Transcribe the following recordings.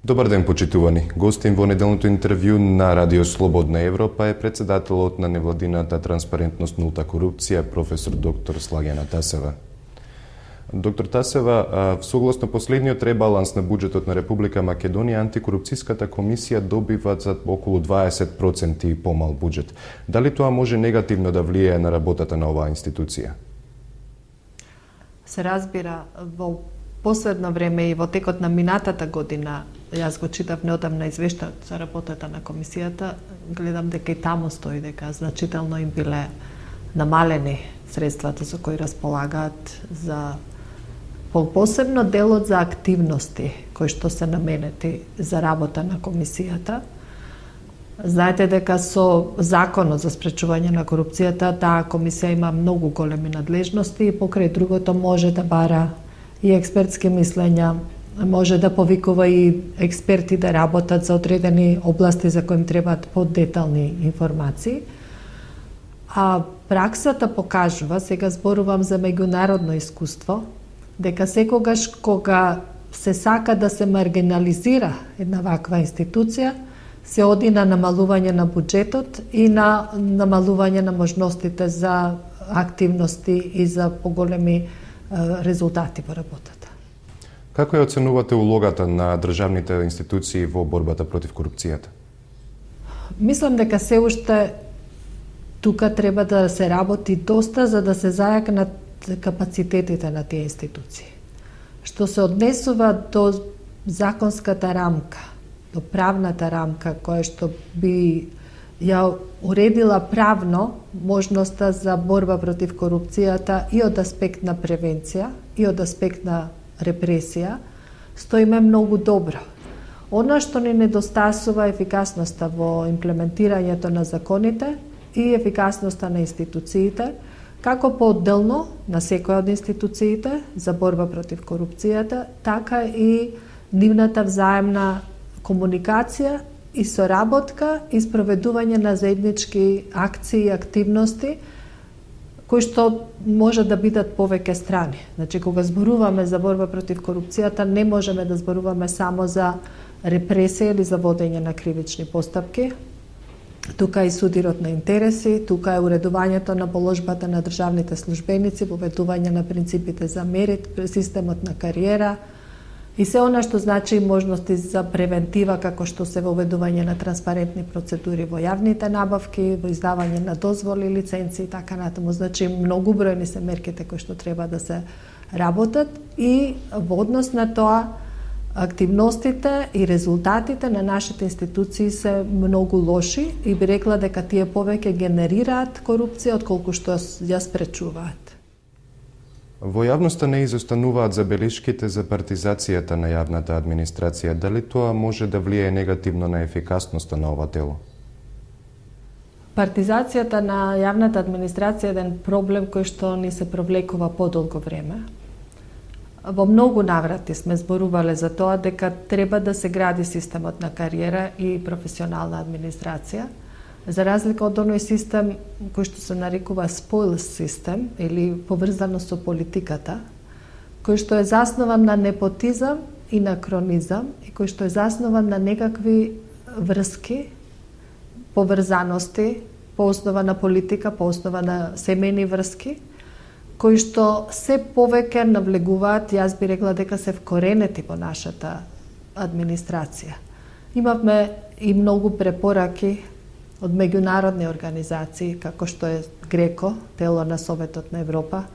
Добар ден, почитувани. Гостин во неделното интервју на Радио Слободна Европа е председателот на невладината Транспарентност нулта корупција, професор доктор Слагена Тасева. Доктор Тасева, согласно последниот ребаланс на буџетот на Република Македонија, антикорупцијската комисија добива за околу 20% помал буџет. Дали тоа може негативно да влијае на работата на оваа институција? Се разбира, во последно време и во текот на минатата година, јас го читав неодамна извештајот за работата на комисијата, гледам дека и таму стои дека значително им биле намалени средствата со кои располагаат за посебно делот за активности кои што се наменети за работа на комисијата. Знаете дека со Законот за спречување на корупцијата таа комисија има многу големи надлежности и покрај другото може да бара и експертски мислења, може да повикува и експерти да работат за одредени области за кои им требаат подетални информации. А праксата покажува, сега зборувам за меѓународно искуство, дека секогаш кога се сака да се маргинализира една ваква институција, се оди на намалување на буџетот и на намалување на можностите за активности и за поголеми резултати во работата. Како ја оценувате улогата на државните институции во борбата против корупцијата? Мислам дека се уште тука треба да се работи доста за да се зајакнат капацитетите на тие институции. Што се однесува до законската рамка, до правната рамка која што би ја уредила правно можноста за борба против корупцијата и од аспект на превенција и од аспект на репресија, стоиме многу добро. Она што ни недостасува е ефикасноста во имплементирањето на законите и ефикасноста на институциите, како поотделно на секоја од институциите за борба против корупцијата, така и нивната взаемна комуникација и соработка и спроведување на заеднички акции и активности кои што може да бидат повеќе страни. Значи, кога зборуваме за борба против корупцијата, не можеме да зборуваме само за репресија или за водење на кривични постапки. Тука е и судирот на интереси, тука е уредувањето на положбата на државните службеници, поведување на принципите за мерит, системот на кариера, и се она што значи можности за превентива, како што се воведување на транспарентни процедури во јавните набавки, во издавање на дозволи, лиценци и така натаму. Значи, многу бројни се мерките кои што треба да се работат и во однос на тоа активностите и резултатите на нашите институции се многу лоши и би рекла дека тие повеќе генерираат корупција отколку што ја спречуваат. Во јавноста не изостануваат забелешките за партизацијата на јавната администрација. Дали тоа може да влијае негативно на ефикасноста на ова тело? Партизацијата на јавната администрација е еден проблем кој што ни се провлекува подолго време. Во многу наврати сме зборувале за тоа дека треба да се гради системот на кариера и професионална администрација, за разлика од оној систем кој што се нарекува spoils систем или поврзано со политиката, кој што е заснован на непотизам и на кронизам и кој што е заснован на некакви врски, поврзаности, по основа на политика, по основа на семејни врски, кои што се повеќе навлегуваат, јас би рекла дека се вкоренети во нашата администрација. Имавме и многу препораки од меѓународни организации, како што е ГРЕКО, тело на Советот на Европа,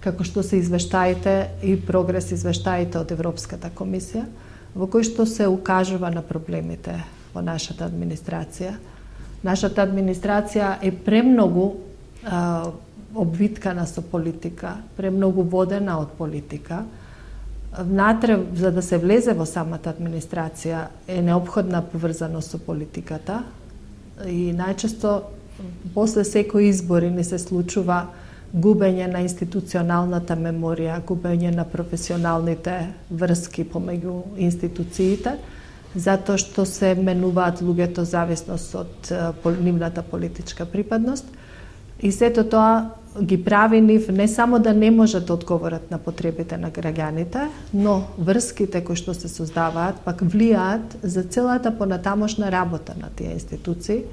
како што се извештаите и прогрес извештаите од Европската комисија, во кои што се укажува на проблемите во нашата администрација. Нашата администрација е премногу обвиткана со политика, премногу водена од политика. Внатре, за да се влезе во самата администрација, е неопходна поврзаност со политиката и најчесто после секои избори ни се случува губење на институционалната меморија, губење на професионалните врски помеѓу институциите, затоа што се менуваат луѓето зависност од нивната политичка припадност. И сето тоа ги прави нив не само да не можат да одговорат на потребите на граѓаните, но врските кои што се создаваат пак влијаат за целата понатамошна работа на тие институции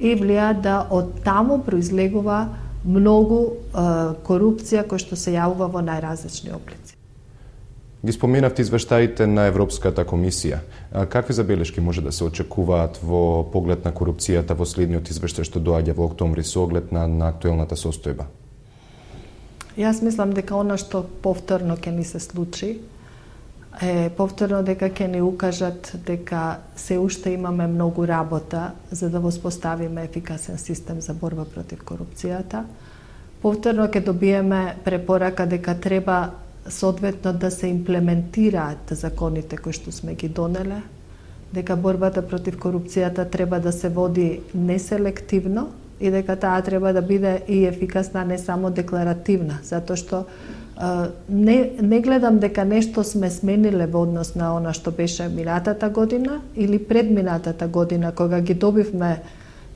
и влијаат да од таму произлегува многу корупција која што се јавува во најразлични облици. Ги споменавте извештаите на Европската комисија. Какви забелешки може да се очекуваат во поглед на корупцијата во следниот извештај што доаѓа во октомври со оглед на актуелната состојба? Јас мислам дека она што повторно ќе ни се случи е повторно дека ќе ни укажат дека се уште имаме многу работа за да воспоставиме ефикасен систем за борба против корупцијата. Повторно ќе добиеме препорака дека треба соодветно да се имплементираат законите кои што сме ги донеле, дека борбата против корупцијата треба да се води неселективно и дека таа треба да биде и ефикасна, не само декларативна, затоа што не гледам дека нешто сме смениле во однос на она што беше минатата година или предминатата година, кога ги добивме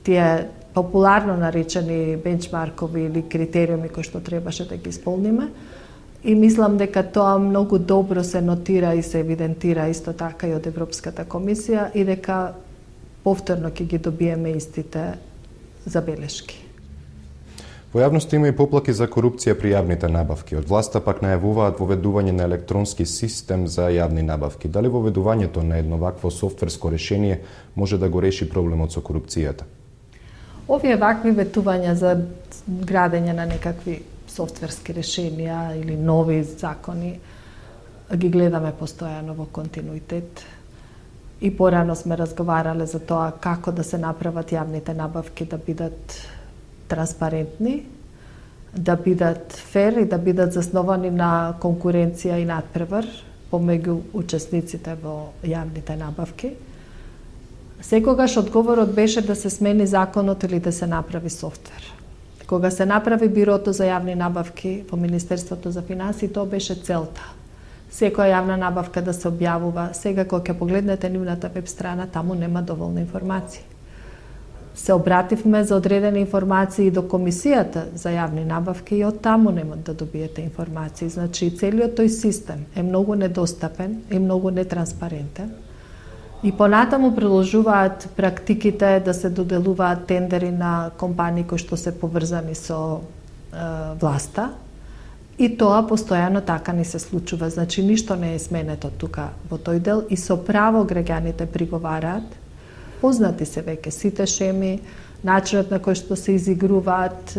тие популарно наречени бенчмаркови или критериуми кои што требаше да ги исполниме. И мислам дека тоа многу добро се нотира и се евидентира исто така и од Европската комисија и дека повторно ќе ги добиеме истите забелешки. Во јавноста има и поплаки за корупција при јавните набавки. Од власта пак најавуваат воведување на електронски систем за јавни набавки. Дали воведувањето на едно вакво софтверско решение може да го реши проблемот со корупцијата? Овие вакви ветувања за градење на некакви софтверски решенија или нови закони ги гледаме постојано во континуитет. И порано сме разговарале за тоа како да се направат јавните набавки да бидат транспарентни, да бидат фер и да бидат засновани на конкуренција и надпревар помеѓу учесниците во јавните набавки. Секогаш одговорот беше да се смени законот или да се направи софтвер. Кога се направи Бирото за јавни набавки во Министерството за финансии, тоа беше целта. Секоја јавна набавка да се објавува. Сега кога ќе погледнете нивната веб страна, таму нема доволно информации. Се обративме за одредени информации до Комисијата за јавни набавки и од таму нема да добиете информации. Значи, целиот тој систем е многу недостапен и многу нетранспарентен. И понатаму продолжуваат практиките да се доделуваат тендери на компании кои што се поврзани со власта. И тоа постојано така ни се случува. Значи, ништо не е сменето тука во тој дел и со право граѓаните приговараат. Познати се веќе сите шеми, начинот на кој што се изигруваат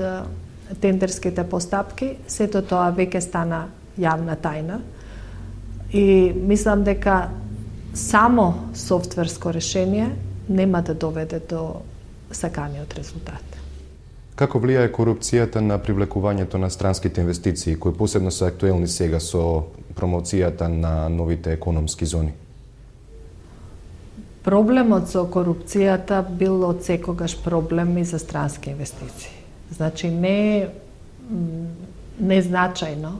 тендерските постапки, сето тоа веќе стана јавна тајна. И мислам дека само софтверско решение нема да доведе до саканиот резултат. Како влијае корупцијата на привлекувањето на странските инвестиции, кои посебно се актуелни сега со промоцијата на новите економски зони? Проблемот со корупцијата бил од секогаш проблем и за странски инвестиции. Значи, не значајно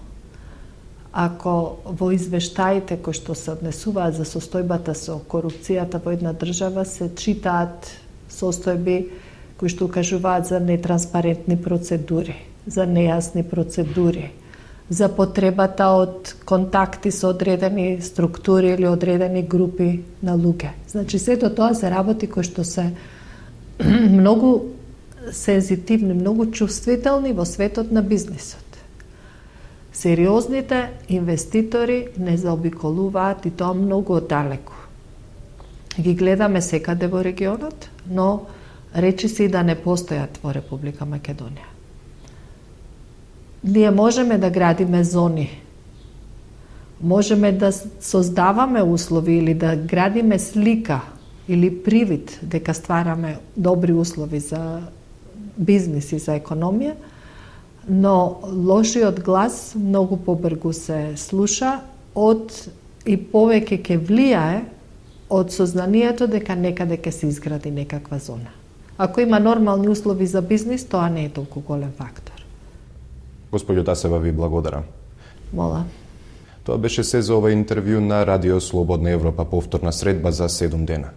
ако во извештаите кои што се однесуваат за состојбата со корупцијата во една држава се читаат состојби кои што укажуваат за нетранспарентни процедури, за нејасни процедури, за потребата од контакти со одредени структури или одредени групи на луѓе. Значи, сето тоа се работи кои што се многу сензитивни, многу чувствителни во светот на бизнисот. Сериозните инвеститори не заобиколуваат и тоа многу оддалеку. Ги гледаме секаде во регионот, но речи се и да не постојат во Република Македонија. Ние можеме да градиме зони, можеме да создаваме услови или да градиме слика или привид дека ствараме добри услови за бизнис и за економија, но лошиот глас многу побргу се слуша и повеќе ќе влијае од сознанието дека некаде ќе се изгради некаква зона. Ако има нормални услови за бизнис, тоа не е толку голем фактор. Господјо Тасева, ви благодарам. Мола. Тоа беше се за ова интервју на Радио Слободна Европа, повторна средба за 7 дена.